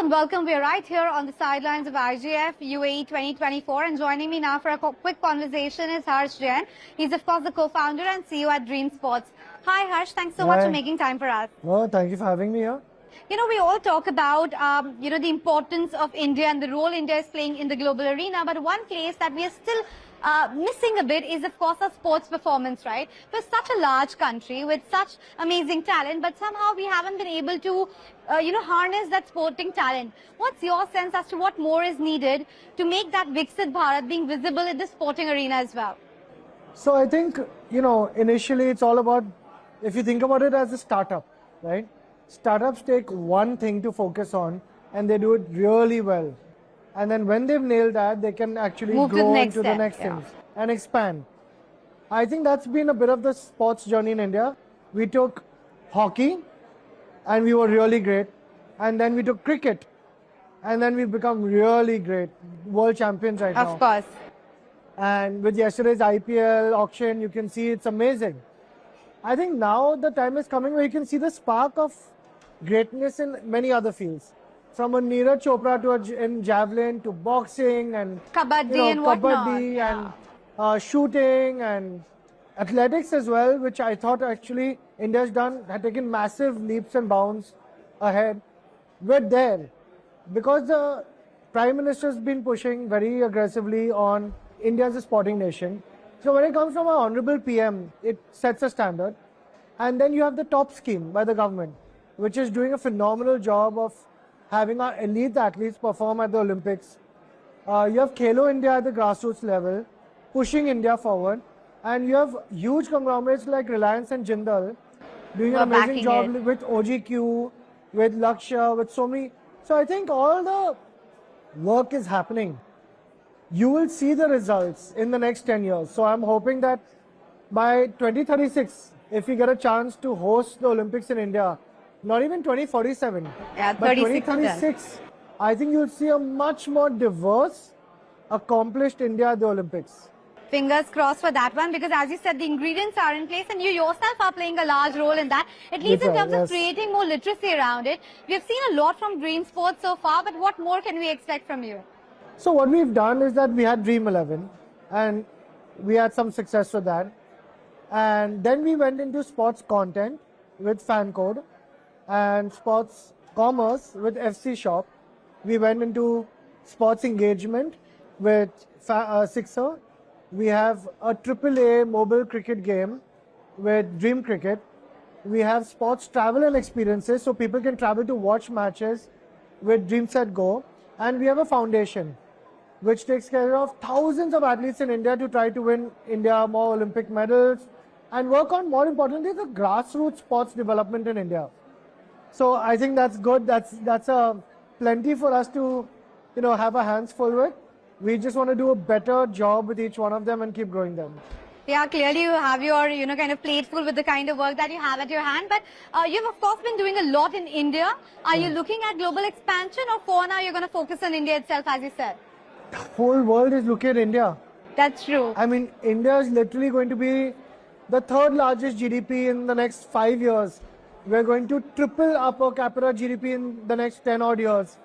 and welcome. We're right here on the sidelines of IGF UAE 2024, and joining me now for a quick conversation is Harsh Jain. He's of course the co-founder and CEO at Dream Sports. Hi Harsh, thanks so much for making time for us. Well, thank you for having me here. You know, we all talk about, the importance of India and the role India is playing in the global arena. But one place that we are still missing a bit is, of course, our sports performance, right? We're such a large country with such amazing talent, but somehow we haven't been able to, harness that sporting talent. What's your sense as to what more is needed to make that Viksit Bharat being visible in the sporting arena as well? So I think, initially it's all about, if you think about it as a startup, right? Startups take one thing to focus on and they do it really well. And then when they've nailed that, they can actually grow into the next things and expand. I think that's been a bit of the sports journey in India. We took hockey and we were really great. And then we took cricket and then we've become really great. World champions right now. Of course. And with yesterday's IPL auction, you can see it's amazing. I think now the time is coming where you can see the spark of greatness in many other fields. From a Neeraj Chopra to in javelin to boxing and kabaddi and whatnot. And shooting and athletics as well, which I thought actually India's had taken massive leaps and bounds ahead. We're there because the Prime Minister's been pushing very aggressively on India as a sporting nation. So when it comes from our Honorable PM, it sets a standard. And then you have the top scheme by the government, which is doing a phenomenal job of having our elite athletes perform at the Olympics. You have Khelo India at the grassroots level, pushing India forward. And you have huge conglomerates like Reliance and Jindal doing an amazing job with OGQ, with Lakshya, with so many. So I think all the work is happening. You will see the results in the next 10 years. So I'm hoping that by 2036, if we get a chance to host the Olympics in India, not even 2047, but 2036, I think you'll see a much more diverse, accomplished India at the Olympics. Fingers crossed for that one, because as you said, the ingredients are in place and you yourself are playing a large role in that, at least in terms of creating more literacy around it. We have seen a lot from Dream Sports so far, but what more can we expect from you? So what we've done is that we had Dream 11 and we had some success with that. And then we went into sports content with Fan Code and sports commerce with FC Shop. We went into sports engagement with Sixer. We have a AAA mobile cricket game with Dream Cricket. We have sports travel and experiences, so people can travel to watch matches with Dream Set Go. And we have a foundation which takes care of thousands of athletes in India to try to win India more Olympic medals and work on, more importantly, the grassroots sports development in India. So I think that's good. That's plenty for us to, have our hands full with. We just want to do a better job with each one of them and keep growing them. Yeah, clearly you have your, kind of plate full with the kind of work that you have at your hand. But you've, of course, been doing a lot in India. Are you looking at global expansion, or for now you're going to focus on India itself, as you said? The whole world is looking at India. That's true. I mean, India is literally going to be the third largest GDP in the next 5 years. We're going to triple our per capita GDP in the next 10 odd years.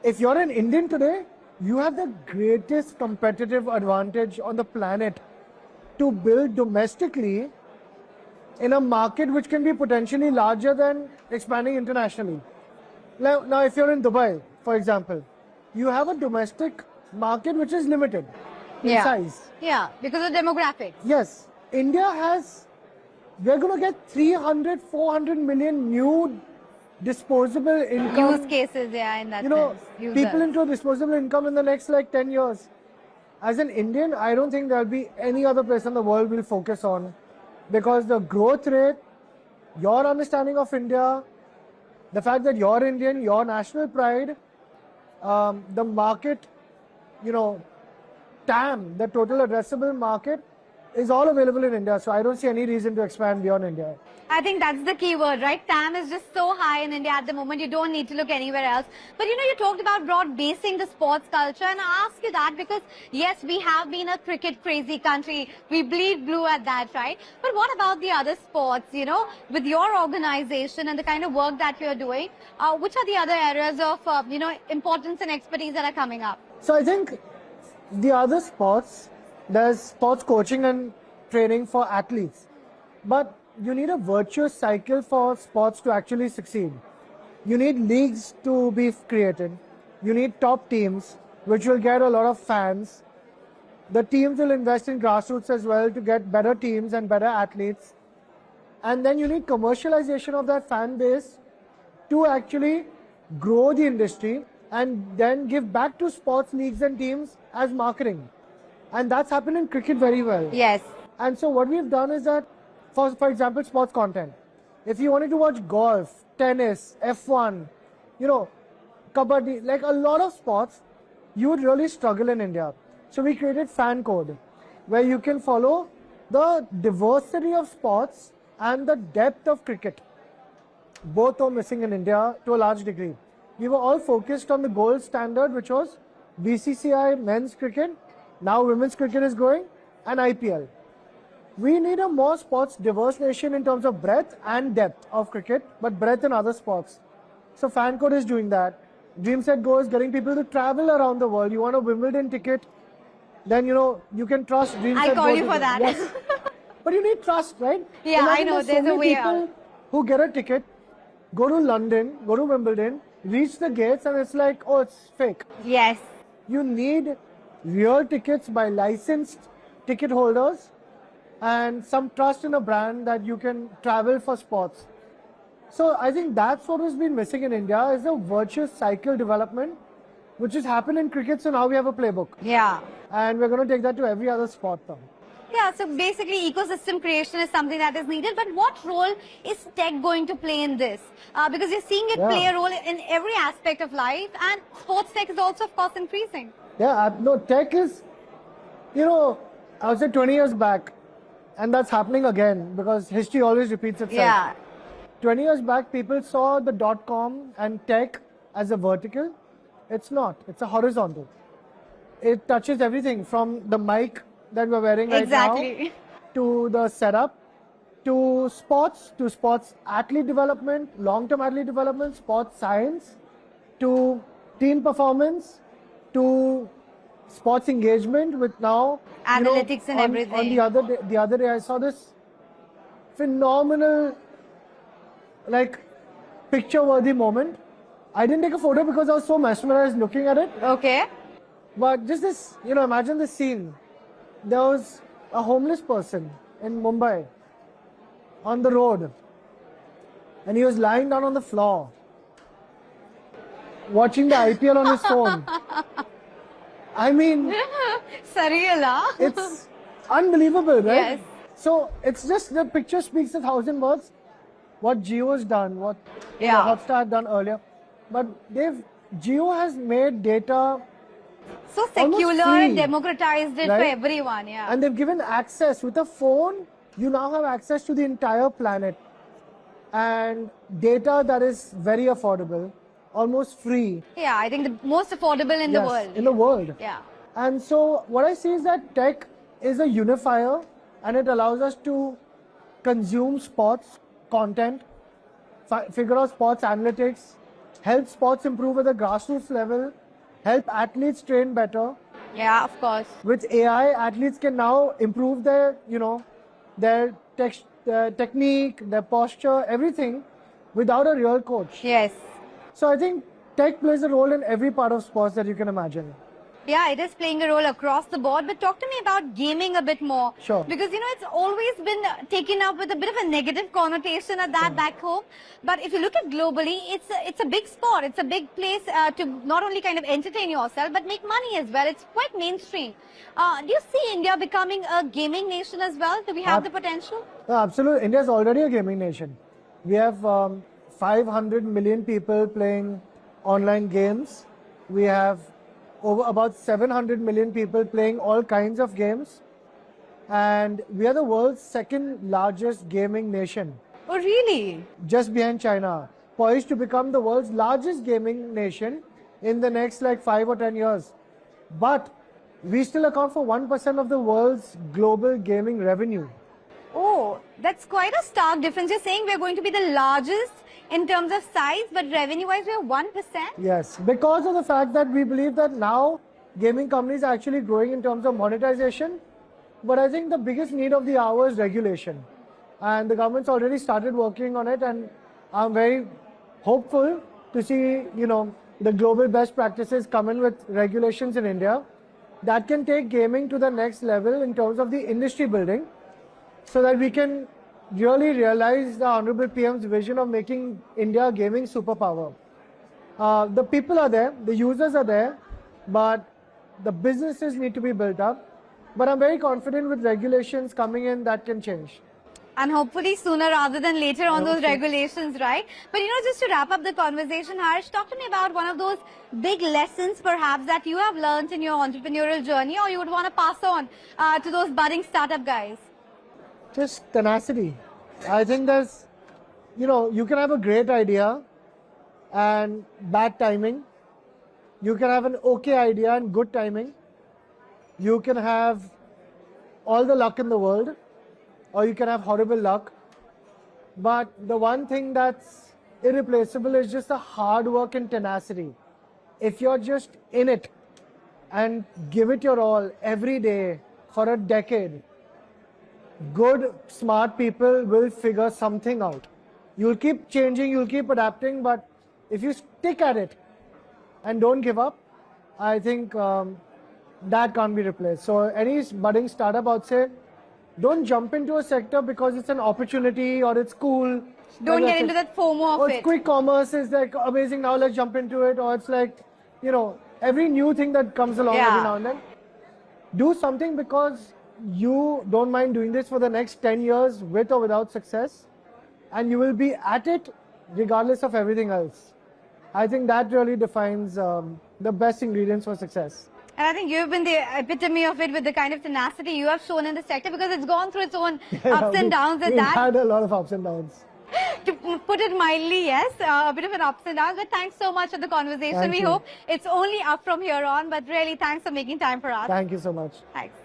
If you're an Indian today, you have the greatest competitive advantage on the planet to build domestically in a market which can be potentially larger than expanding internationally. Now, if you're in Dubai, for example, you have a domestic market which is limited in size. Yeah, because of demographics. Yes. India we're going to get 300, 400 million new disposable income. Use cases, in that sense. People into a disposable income in the next 10 years. As an Indian, I don't think there'll be any other place in the world we'll focus on, because the growth rate, your understanding of India, the fact that you're Indian, your national pride, the market, TAM, the total addressable market, is all available in India. So I don't see any reason to expand beyond India. I think that's the key word, right? TAM is just so high in India at the moment, you don't need to look anywhere else. But you know, you talked about broad basing the sports culture, and I ask you that because, yes, we have been a cricket crazy country. We bleed blue at that, right? But what about the other sports, you know, with your organization and the kind of work that you're doing, which are the other areas of, you know, importance and expertise that are coming up? So I think the other sports, there's sports coaching and training for athletes. But you need a virtuous cycle for sports to actually succeed. You need leagues to be created. You need top teams, which will get a lot of fans. The teams will invest in grassroots as well to get better teams and better athletes. And then you need commercialization of that fan base to actually grow the industry and then give back to sports leagues and teams as marketing. And that's happened in cricket very well. Yes. And so what we've done is that, for example, sports content. If you wanted to watch golf, tennis, F1, you know, kabaddi, like a lot of sports, you would really struggle in India. So we created Fan Code, where you can follow the diversity of sports and the depth of cricket. Both are missing in India to a large degree. We were all focused on the gold standard, which was BCCI men's cricket. Now women's cricket is growing, and IPL. We need a more sports diverse nation in terms of breadth and depth of cricket, but breadth in other sports. So Fan Code is doing that. Dream Set Go is getting people to travel around the world. You want a Wimbledon ticket, then you know you can trust Dream Set Go. I call you for that. Yes. But you need trust, right? Yeah, Imagine I know. There's so a way people out. who get a ticket, go to London, go to Wimbledon, reach the gates, and it's like, oh, it's fake. Yes. You need real tickets by licensed ticket holders and some trust in a brand that you can travel for sports. So I think that's what has been missing in India is a virtuous cycle development, which has happened in cricket. So now we have a playbook. Yeah. And we're going to take that to every other sport now. Yeah, so basically ecosystem creation is something that is needed. But what role is tech going to play in this? Because you're seeing it play a role in every aspect of life, and sports tech is also, of course, increasing. Yeah, no, tech is, you know, I would say 20 years back, and that's happening again because history always repeats itself. Yeah. 20 years back, people saw the .com and tech as a vertical. It's not. It's a horizontal. It touches everything from the mic that we're wearing right now to the setup, to sports athlete development, long-term athlete development, sports science, to team performance, to sports engagement with now analytics and everything. On the other day, I saw this phenomenal, like, picture-worthy moment. I didn't take a photo because I was so mesmerized looking at it. Okay. But just this, you know, imagine this scene. There was a homeless person in Mumbai on the road, and he was lying down on the floor, watching the IPL on his phone. I mean, surreal, huh? It's unbelievable, right? Yes. So it's just the picture speaks 1,000 words. What Jio has done, what Hotstar had done earlier, but Jio has made data so secular free, and democratized it for everyone. Yeah. And they've given access with a phone. You now have access to the entire planet and data that is very affordable, almost free. Yeah, I think the most affordable in the world. In the world. Yeah. And so what I see is that tech is a unifier, and it allows us to consume sports content, figure out sports analytics, help sports improve at the grassroots level, help athletes train better. Yeah, of course. With AI, athletes can now improve their, their technique, their posture, everything without a real coach. Yes. So I think tech plays a role in every part of sports that you can imagine. Yeah, it is playing a role across the board. But talk to me about gaming a bit more. Sure. Because, it's always been taken up with a bit of a negative connotation at that back home. But if you look at globally, it's a big sport. It's a big place to not only kind of entertain yourself, but make money as well. It's quite mainstream. Do you see India becoming a gaming nation as well? Do we have the potential? No, absolutely. India is already a gaming nation. We have 500 million people playing online games. We have over about 700 million people playing all kinds of games. and we are the world's second largest gaming nation, Oh, really? just behind China, poised to become the world's largest gaming nation in the next like 5 or 10 years. But we still account for 1% of the world's global gaming revenue. Oh, that's quite a stark difference. You're saying we're going to be the largest in terms of size, but revenue-wise we're 1%? Yes, because of the fact that we believe that now gaming companies are actually growing in terms of monetization. But I think the biggest need of the hour is regulation. And the government's already started working on it, and I'm very hopeful to see, the global best practices come in with regulations in India that can take gaming to the next level in terms of the industry building, so that we can really realize the Honorable PM's vision of making India a gaming superpower. The people are there, the users are there, but the businesses need to be built up. But I'm very confident with regulations coming in that can change. And hopefully sooner rather than later on those Okay. regulations, right? But just to wrap up the conversation, Harsh, talk to me about one of those big lessons perhaps that you have learned in your entrepreneurial journey, or you would want to pass on to those budding startup guys. Just tenacity. I think there's, you can have a great idea and bad timing. You can have an okay idea and good timing. You can have all the luck in the world, or you can have horrible luck. But the one thing that's irreplaceable is just the hard work and tenacity. If you're just in it and give it your all every day for a decade, good, smart people will figure something out. You'll keep changing, you'll keep adapting, but if you stick at it and don't give up, I think that can't be replaced. So any budding startup, I would say, don't jump into a sector because it's an opportunity or it's cool. Don't Like get into that FOMO of or it. it's quick commerce is like amazing, now let's jump into it. Or it's like, every new thing that comes along every now and then. Do something because you don't mind doing this for the next 10 years with or without success, and you will be at it regardless of everything else. I think that really defines the best ingredients for success. And I think you've been the epitome of it with the kind of tenacity you have shown in the sector, because it's gone through its own ups and downs at We've that. had a lot of ups and downs. To put it mildly, yes, a bit of an ups and downs, but thanks so much for the conversation. Thank We you. hope it's only up from here on, but really thanks for making time for us. Thank you so much. Thanks.